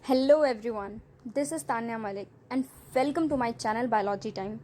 Hello everyone, this is Tanya Malik and welcome to my channel biology time.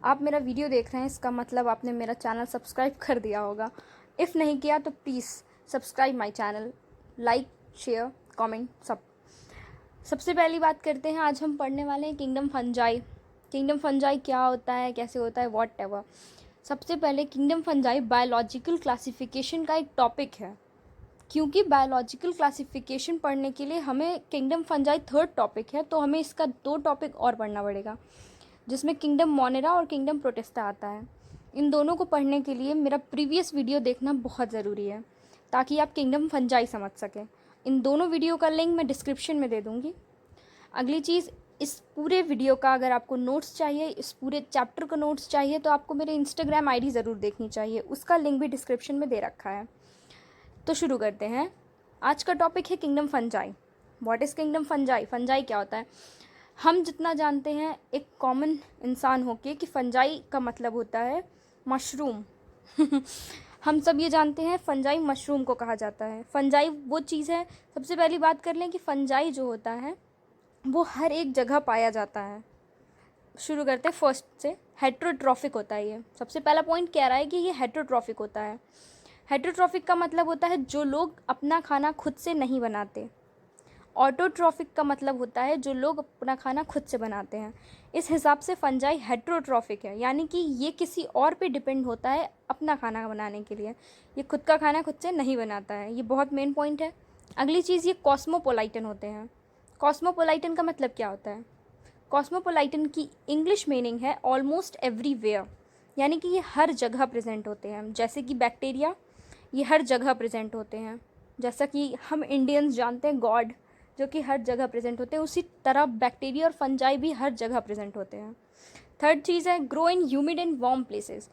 आप मेरा video देख रहे हैं, इसका मतलब आपने मेरा चैनल सब्सक्राइब कर दिया होगा। इफ़ नहीं किया तो please subscribe my channel, like, share, comment सब। सबसे पहली बात करते हैं, आज हम पढ़ने वाले हैं किंगडम फंजाई। किंगडम फंजाई क्या होता है, कैसे होता है, वॉट एवर। सबसे पहले किंगडम फंजाई बायोलॉजिकल क्लासिफिकेशन का एक टॉपिक है, क्योंकि बायोलॉजिकल क्लासिफिकेशन पढ़ने के लिए हमें किंगडम फंजाई थर्ड टॉपिक है, तो हमें इसका 2 टॉपिक और पढ़ना पड़ेगा, जिसमें किंगडम मोनेरा और किंगडम प्रोटिस्टा आता है। इन दोनों को पढ़ने के लिए मेरा प्रीवियस वीडियो देखना बहुत ज़रूरी है, ताकि आप किंगडम फंजाई समझ सकें। इन दोनों वीडियो का लिंक मैं डिस्क्रिप्शन में दे दूँगी। अगली चीज़, इस पूरे वीडियो का अगर आपको नोट्स चाहिए, इस पूरे चैप्टर का नोट्स चाहिए, तो आपको मेरे इंस्टाग्राम आईडी ज़रूर देखनी चाहिए, उसका लिंक भी डिस्क्रिप्शन में दे रखा है। तो शुरू करते हैं। आज का टॉपिक है kingdom fungi. What is kingdom fungi? Fungi क्या होता है? हम जितना जानते हैं एक कॉमन इंसान होके कि फंजाई का मतलब होता है मशरूम। हम सब ये जानते हैं फंजाई मशरूम को कहा जाता है। फंजाई वो चीज़ है, सबसे पहली बात कर लें कि फंजाई जो होता है वो हर एक जगह पाया जाता है। शुरू करते हैं फर्स्ट से। हेट्रोट्रॉफिक होता है ये। सबसे पहला पॉइंट कह रहा है कि ये हेट्रोट्रॉफिक होता है। हेट्रोट्रॉफिक का मतलब होता है जो लोग अपना खाना खुद से नहीं बनाते। ऑटोट्रॉफिक का मतलब होता है जो लोग अपना खाना खुद से बनाते हैं। इस हिसाब से फंजाई हेट्रोट्रॉफिक है, यानी कि ये किसी और पे डिपेंड होता है अपना खाना बनाने के लिए। ये खुद का खाना खुद से नहीं बनाता है। ये बहुत मेन पॉइंट है। अगली चीज़, ये कॉस्मोपोलाइटन होते हैं। कॉस्मोपोलाइटन का मतलब क्या होता है? कॉस्मोपोलाइटन की इंग्लिश मीनिंग है ऑलमोस्ट एवरीवेयर, यानी कि ये हर जगह प्रेजेंट होते हैं। जैसे कि बैक्टीरिया, ये हर जगह प्रेजेंट होते हैं। जैसा कि हम इंडियंस जानते हैं गॉड, जो कि हर जगह प्रेजेंट होते हैं, उसी तरह बैक्टीरिया और फंजाई भी हर जगह प्रेजेंट होते हैं। थर्ड चीज़ है grow in humid and warm places.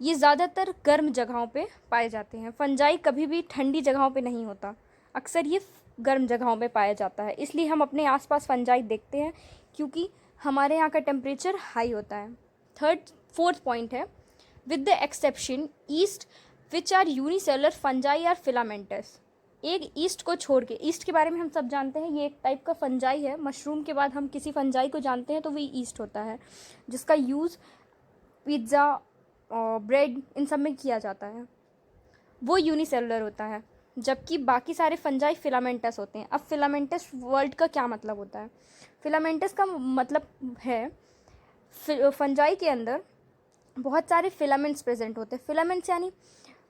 ये ज़्यादातर गर्म जगहों पे पाए जाते हैं। फंजाई कभी भी ठंडी जगहों पे नहीं होता, अक्सर ये गर्म जगहों पे पाया जाता है। इसलिए हम अपने आसपास फंजाई देखते हैं, क्योंकि हमारे यहाँ का टेम्परेचर हाई होता है। फोर्थ पॉइंट है, with the exception yeast which are unicellular fungi are filamentous. एक ईस्ट को छोड़ के, ईस्ट के बारे में हम सब जानते हैं, ये एक टाइप का फंजाई है। मशरूम के बाद हम किसी फंजाई को जानते हैं तो वही ईस्ट होता है, जिसका यूज़ पिज़्ज़ा और ब्रेड इन सब में किया जाता है। वो यूनिसेलुलर होता है, जबकि बाकी सारे फंजाई फिलामेंटस होते हैं। अब फिलामेंटस वर्ड का क्या मतलब होता है? फिलामेंटस का मतलब है फंजाई के अंदर बहुत सारे फिलामेंट्स प्रेजेंट होते हैं। फिलामेंट्स यानी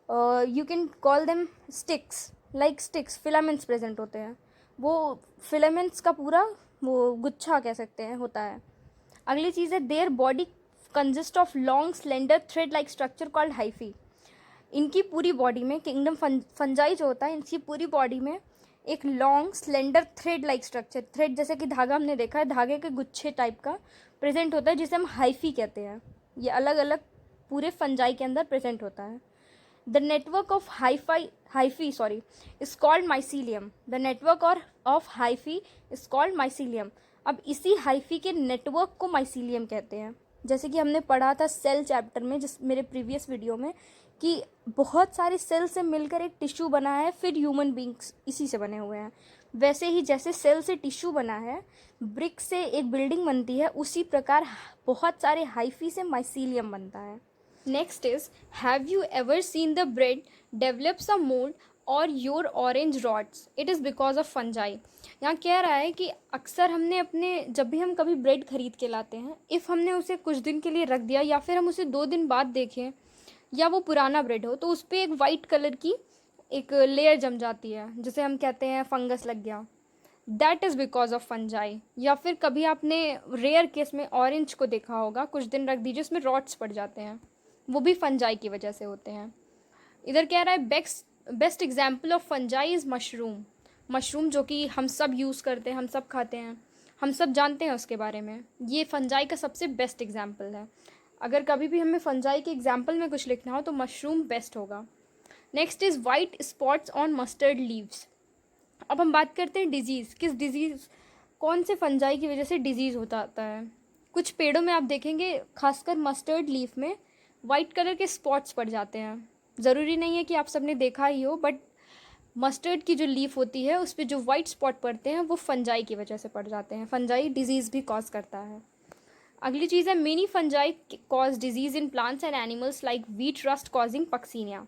you can call them sticks, like sticks, filaments present होते हैं। वो फिलामेंट्स का पूरा वो गुच्छा कह सकते हैं होता है। अगली चीज़ है their body consist of long slender thread like structure called hyphae. इनकी पूरी बॉडी में, किंगडम फंजाई जो होता है, इनकी पूरी बॉडी में एक long slender thread like structure, thread जैसे कि धागा हमने देखा है, धागे के गुच्छे टाइप का प्रेजेंट होता है, जिसे हम हाइफी कहते हैं। ये अलग अलग पूरे फंजाई के अंदर प्रेजेंट होता है। The network of hyphae is called mycelium. The network of hyphae is called mycelium. अब इसी हाइफी के नेटवर्क को माइसीलियम कहते हैं। जैसे कि हमने पढ़ा था सेल चैप्टर में, जिस मेरे प्रीवियस वीडियो में, कि बहुत सारे सेल से मिलकर एक टिश्यू बना है, फिर ह्यूमन बींग्स इसी से बने हुए हैं। वैसे ही जैसे सेल से टिश्यू बना है, ब्रिक से एक बिल्डिंग बनती है, उसी प्रकार बहुत सारे हाइफी से माइसीलियम बनता है। Next is, have you ever seen the bread develops a mould और your orange rots? It is because of fungi. यहाँ कह रहा है कि अक्सर हमने अपने, जब भी हम कभी ब्रेड खरीद के लाते हैं, इफ़ हमने उसे कुछ दिन के लिए रख दिया या फिर हम उसे 2 दिन बाद देखें, या वो पुराना ब्रेड हो, तो उस पर एक वाइट कलर की एक लेयर जम जाती है, जिसे हम कहते हैं फंगस लग गया। That is because of fungi. या फिर कभी आपने रेयर केस में ऑरेंज को देखा होगा, कुछ दिन रख दीजिए, उसमें रॉट्स पड़ जाते हैं, वो भी फंजाई की वजह से होते हैं। इधर कह रहा है best example of fungi is mushroom. Mushroom जो कि हम सब यूज़ करते हैं, हम सब खाते हैं, हम सब जानते हैं उसके बारे में। ये फंजाई का सबसे बेस्ट एग्जाम्पल है। अगर कभी भी हमें फंजाई के एग्जाम्पल में कुछ लिखना हो तो मशरूम बेस्ट होगा। Next is white spots on mustard leaves. अब हम बात करते हैं डिजीज़। किस डिजीज़, कौन से फंजाई की वजह से डिजीज़ होता आता है? कुछ पेड़ों में आप देखेंगे, खासकर मस्टर्ड लीफ में वाइट कलर के स्पॉट्स पड़ जाते हैं। ज़रूरी नहीं है कि आप सबने देखा ही हो, बट मस्टर्ड की जो लीफ होती है उस पर जो वाइट स्पॉट पड़ते हैं वो फंजाई की वजह से पड़ जाते हैं। फंजाई डिजीज़ भी कॉज करता है। अगली चीज़ है many fungi cause disease in plants and animals like wheat rust causing Puccinia.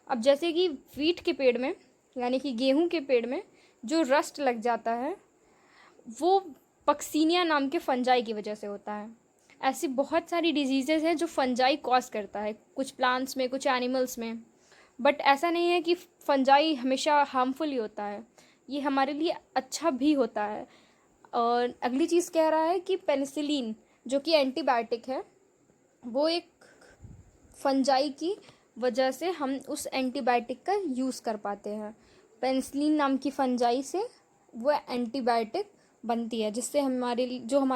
अब जैसे कि वीट के पेड़ में यानी कि गेहूं के पेड़ में जो रस्ट लग जाता है वो पक्सीनिया नाम के फंजाई की वजह से होता है। ऐसी बहुत सारी डिजीज़ेज़ हैं जो फंजाई कॉज करता है, कुछ प्लांट्स में कुछ एनिमल्स में। बट ऐसा नहीं है कि फंजाई हमेशा हार्मफुल ही होता है, ये हमारे लिए अच्छा भी होता है। और अगली चीज़ कह रहा है कि पेनिसिलिन जो कि एंटीबायोटिक है वो एक फंजाई की वजह से हम उस एंटीबायोटिक का यूज़ कर पाते हैं। पेनिसिलिन नाम की फंजाई से वो एंटीबायोटिक बनती है जिससे हमारे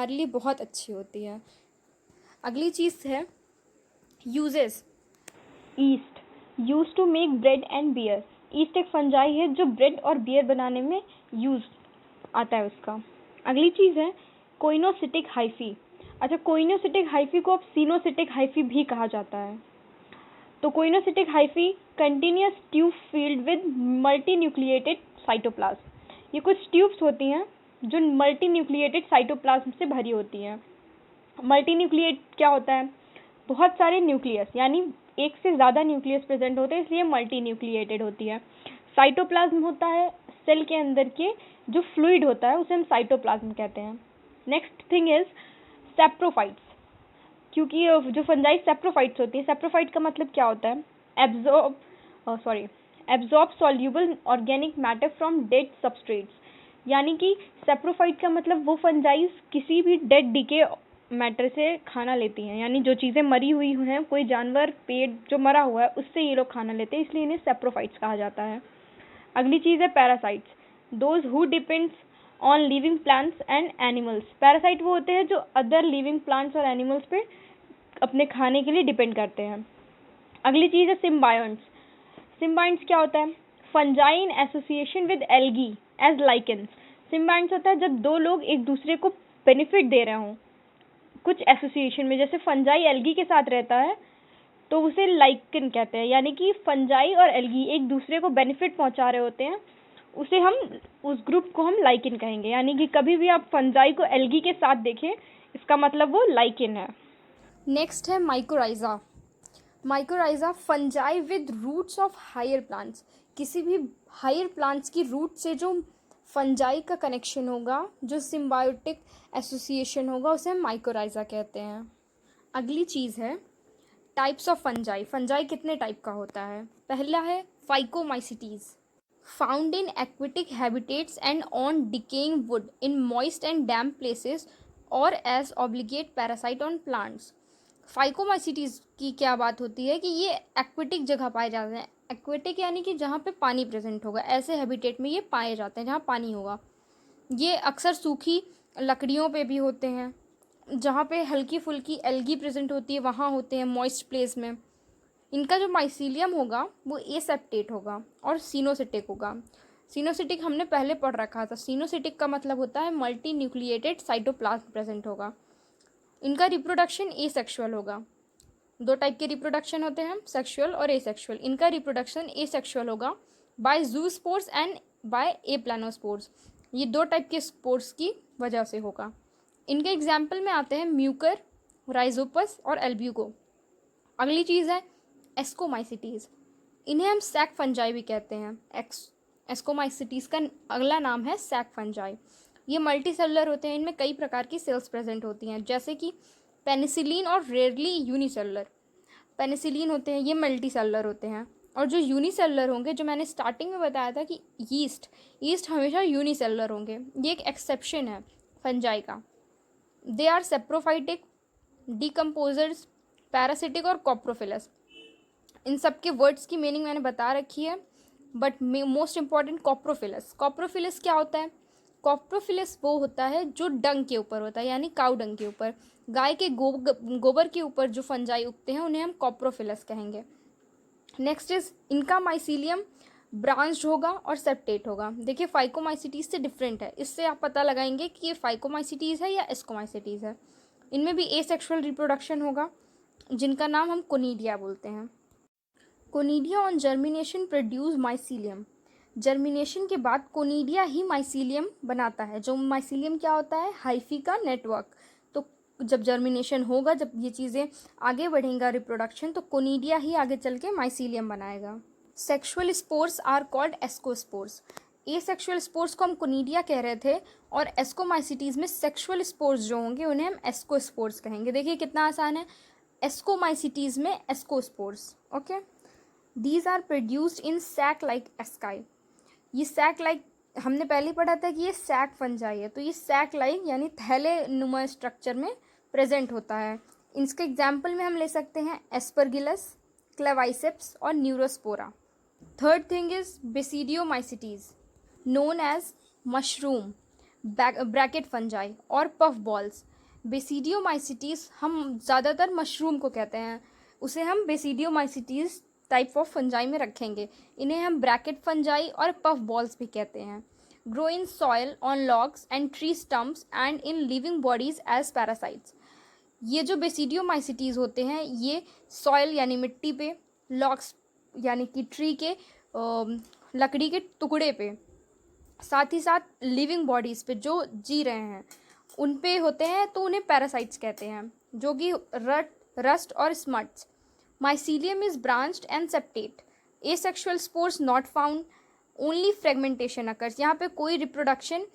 लिए बहुत अच्छी होती है। अगली चीज़ है uses. Yeast use to make bread and beer. Yeast एक फंजाई है जो ब्रेड और बियर बनाने में यूज आता है उसका। अगली चीज़ है कोइनोसिटिक हाइफी। अच्छा, कोइनोसिटिक हाइफी को अब सिनोसिटिक हाइफी भी कहा जाता है। तो coenocytic hyphae continuous tube filled with multinucleated cytoplasm. ये कुछ ट्यूब्स होती हैं जो मल्टी न्यूक्लिएटेड साइटोप्लाज्म से भरी होती हैं। मल्टी न्यूक्लिएट क्या होता है? बहुत सारे न्यूक्लियस यानी एक से ज़्यादा न्यूक्लियस प्रेजेंट होते हैं, इसलिए मल्टी न्यूक्लिएटेड होती है। साइटोप्लाज्म होता है सेल के अंदर के जो फ्लूइड होता है उसे हम साइटोप्लाज्म कहते हैं। Next thing is saprophytes. क्योंकि जो फंजाई सेप्रोफाइट्स होती है, सेप्रोफाइट का मतलब क्या होता है? Absorb soluble organic matter from dead substrates. यानी कि सेप्रोफाइट का मतलब वो फंजाइज किसी भी डेड डीके मैटर से खाना लेती हैं, यानी जो चीज़ें मरी हुई हैं, कोई जानवर पेड़ जो मरा हुआ है उससे ये लोग खाना लेते हैं, इसलिए इन्हें सेप्रोफाइट्स कहा जाता है। अगली चीज़ है parasites, those who depends on living plants and animals. Parasite वो होते हैं जो अदर लिविंग प्लांट्स और एनिमल्स पे अपने खाने के लिए डिपेंड करते हैं। अगली चीज़ है सिम्बायोन्ट्स। सिम्बायोन्ट्स क्या होता है? Fungi in association with algae as lichens. Symbionts होता है जब दो लोग एक दूसरे को बेनिफिट दे रहे हों कुछ एसोसिएशन में, जैसे फंजाई एल्गी के साथ रहता है तो उसे लाइकन कहते हैं। यानी कि फंजाई और एल्गी एक दूसरे को बेनिफिट पहुंचा रहे होते हैं, उसे हम उस ग्रुप को हम लाइकिन कहेंगे। यानी कि कभी भी आप फंजाई को एल्गी के साथ देखें, इसका मतलब वो लाइकिन है। नेक्स्ट है mycorrhiza. Mycorrhiza fungi with roots of higher plants. किसी भी हायर प्लांट्स की रूट से जो फंजाई का कनेक्शन होगा, जो सिम्बायोटिक एसोसिएशन होगा, उसे हम माइकोराइजा कहते हैं। अगली चीज़ है टाइप्स ऑफ फंजाई। फंजाई कितने टाइप का होता है? पहला है phycomycetes, found in aquatic habitats and on decaying wood in moist and damp places और as obligate parasite on plants. Phycomycetes की क्या बात होती है कि ये एक्वेटिक जगह पाए जाते हैं। एक्वेटिक यानी कि जहाँ पे पानी प्रेजेंट होगा, ऐसे हैबिटेट में ये पाए जाते हैं जहाँ पानी होगा। ये अक्सर सूखी लकड़ियों पे भी होते हैं, जहाँ पे हल्की फुल्की एल्गी प्रेजेंट होती है वहाँ होते हैं, मॉइस्ट प्लेस में। इनका जो माइसीलियम होगा वो एसेप्टेट होगा और सिनोसिटिक होगा। सिनोसिटिक हमने पहले पढ़ रखा था। सिनोसिटिक का मतलब होता है मल्टी न्यूक्लिएटेड साइटोप्लाज्म प्रेजेंट होगा। इनका रिप्रोडक्शन एसेक्सुअल होगा। दो टाइप के रिप्रोडक्शन होते हैं, सेक्सुअल और एसेक्सुअल। इनका रिप्रोडक्शन एसेक्सुअल होगा बाय जूस्पोर्स एंड बाय एप्लानोस्पोर्स। ये दो टाइप के स्पोर्स की वजह से होगा। इनके एग्जाम्पल में आते हैं म्यूकर, राइजोपस और एल्ब्यूको। अगली चीज़ है एस्कोमाइसिटीज़। इन्हें हम सैक फंजाई भी कहते हैं। एस्कोमाइसिटीज़ का अगला नाम है सैक फंजाई। ये मल्टी सेलुलर होते हैं, इनमें कई प्रकार की सेल्स प्रेजेंट होती हैं, जैसे कि पेनिसिलिन और रेयरली यूनिसेलुलर। पेनिसिलिन होते हैं ये मल्टी सेलुलर होते हैं, और जो यूनिसेलुलर होंगे, जो मैंने स्टार्टिंग में बताया था कि ईस्ट हमेशा यूनिसेलुलर होंगे, ये एक एक्सेप्शन है फंजाई का। They are saprophytic, decomposers, parasitic और कॉप्रोफिलस। इन सब के वर्ड्स की मीनिंग मैंने बता रखी है, but most important coprophilous. Coprophilous क्या होता है? कॉप्रोफिलस वो होता है जो डंग के ऊपर होता है, यानी काउ डंग के ऊपर, गाय के गोबर के ऊपर जो फंजाई उगते हैं उन्हें हम कॉप्रोफिलस कहेंगे। नेक्स्ट इज इनका माइसीलियम ब्रांच्ड होगा और सेप्टेट होगा। देखिए फाइकोमाइसिटीज से डिफरेंट है, इससे आप पता लगाएंगे कि ये फाइकोमाइसिटीज है या एस्कोमाइसिटीज है। इनमें भी एसेक्सुअल रिप्रोडक्शन होगा, जिनका नाम हम कोनिडिया बोलते हैं। Conidia on germination produce mycelium. Germination के बाद कोनिडिया ही माइसीलियम बनाता है। जो माइसीलियम क्या होता है? हाइफी का नेटवर्क। तो जब जर्मिनेशन होगा, जब ये चीज़ें आगे बढ़ेंगा रिप्रोडक्शन, तो कोनिडिया ही आगे चल के माइसीलियम बनाएगा। Sexual spores are called ascospores. Asexual spores को हम कोनिडिया कह रहे थे, और एस्कोमाइसिटीज़ में सेक्सुअल स्पोर्स जो होंगे उन्हें हम एस्कोस्पोर्स कहेंगे। देखिए कितना आसान है, एस्कोमाइसिटीज़ में ascospores. Okay, these are produced in sac like asci. ये सैक लाइक हमने पहले पढ़ा था कि ये सैक फंजाई है, तो ये सैक लाइक यानी थैले नुमा स्ट्रक्चर में प्रेजेंट होता है। इसके एग्जाम्पल में हम ले सकते हैं एस्परगिलस, क्लेवाइसेप्स और Neurospora. Third thing is basidiomycetes known as mushroom, bracket fungi और पफ बॉल्स। बेसिडियोमाइसिटीज़ हम ज़्यादातर मशरूम को कहते हैं, उसे हम बेसिडियोमाइसिटीज़ टाइप ऑफ फंजाई में रखेंगे। इन्हें हम ब्रैकेट फंजाई और पफ बॉल्स भी कहते हैं। Grow in soil, on logs and tree stumps and in living bodies as parasites. ये जो बेसिडियोमाइसिटीज़ होते हैं ये सॉयल यानी मिट्टी पे, लॉग्स यानी कि ट्री के लकड़ी के टुकड़े पे, साथ ही साथ लिविंग बॉडीज़ पे जो जी रहे हैं उन पे होते हैं, तो उन्हें पैरासाइट्स कहते हैं, जो कि रस्ट और smuts. Mycelium is branched and septate. Asexual spores not found. Only fragmentation occurs. यहाँ पे कोई रिप्रोडक्शन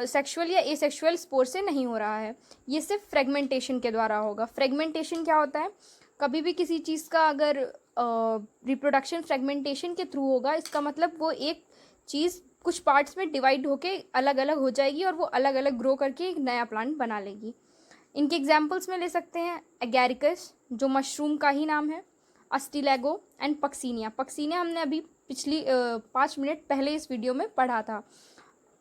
सेक्सुअल या एसेक्सुअल स्पोर से नहीं हो रहा है, ये सिर्फ फ्रेगमेंटेशन के द्वारा होगा। फ्रेगमेंटेशन क्या होता है? कभी भी किसी चीज़ का अगर रिप्रोडक्शन फ्रेगमेंटेशन के थ्रू होगा, इसका मतलब वो एक चीज़ कुछ पार्ट्स में डिवाइड होके अलग अलग हो जाएगी और वो अलग अलग ग्रो करके एक नया प्लांट बना लेगी। इनके एग्जाम्पल्स में ले सकते हैं एगैरिकस, जो मशरूम का ही नाम है, अस्टिलैगो एंड पक्सीनिया। पक्सीनिया हमने अभी पिछली 5 मिनट पहले इस वीडियो में पढ़ा था।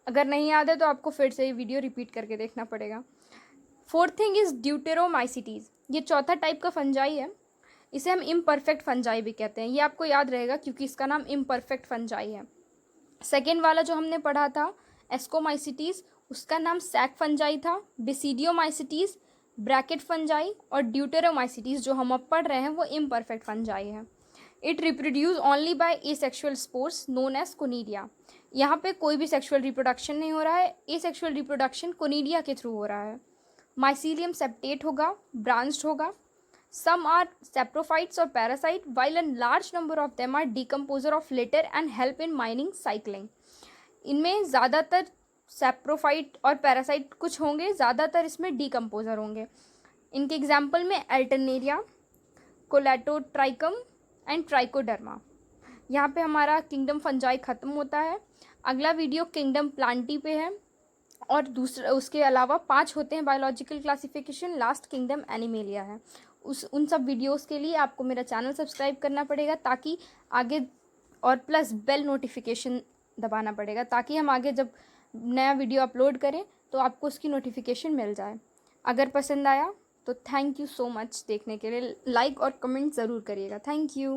अगर नहीं याद है तो आपको फिर से ये वीडियो रिपीट करके देखना पड़ेगा। Fourth thing is deuteromycetes. ये चौथा टाइप का फंजाई है, इसे हम इम्परफेक्ट फंजाई भी कहते हैं। ये आपको याद रहेगा क्योंकि इसका नाम इम्परफेक्ट फंजाई है। सेकेंड वाला जो हमने पढ़ा था एस्कोमाइसिटीज़, उसका नाम सैक फंजाई था। बेसिडियोमाइसिटीज़ ब्रैकेट फंजाई, और ड्यूटेरोमाइसिटीज़ जो हम अब पढ़ रहे हैं वो इम्परफेक्ट फंजाई है। It reproduce only by asexual spores known as conidia. यहाँ पे कोई भी सेक्सुअल रिप्रोडक्शन नहीं हो रहा है, एसेक्सुअल रिप्रोडक्शन कोनिडिया के थ्रू हो रहा है। माइसीलियम सेप्टेट होगा, ब्रांच्ड होगा। सम आर सेप्रोफाइट्स और parasite, while an large number of them are decomposer of litter and help in mineral cycling. इनमें ज़्यादातर सेप्रोफाइट और पैरासाइट कुछ होंगे, ज़्यादातर इसमें डीकम्पोजर होंगे। इनके एग्जाम्पल में अल्टरनेरिया, कोलेटोट्राइकम एंड ट्राइकोडर्मा। यहाँ पे हमारा किंगडम फंजाई ख़त्म होता है। अगला वीडियो किंगडम प्लांटी पे है, और दूसरा उसके अलावा 5 होते हैं biological classification. Last kingdom animalia है। उन सब वीडियोस के लिए आपको मेरा चैनल सब्सक्राइब करना पड़ेगा ताकि आगे, और प्लस बेल नोटिफिकेशन दबाना पड़ेगा ताकि हम आगे जब नया वीडियो अपलोड करें तो आपको उसकी नोटिफिकेशन मिल जाए। अगर पसंद आया तो थैंक यू सो मच देखने के लिए। लाइक और कमेंट ज़रूर करिएगा। Thank you.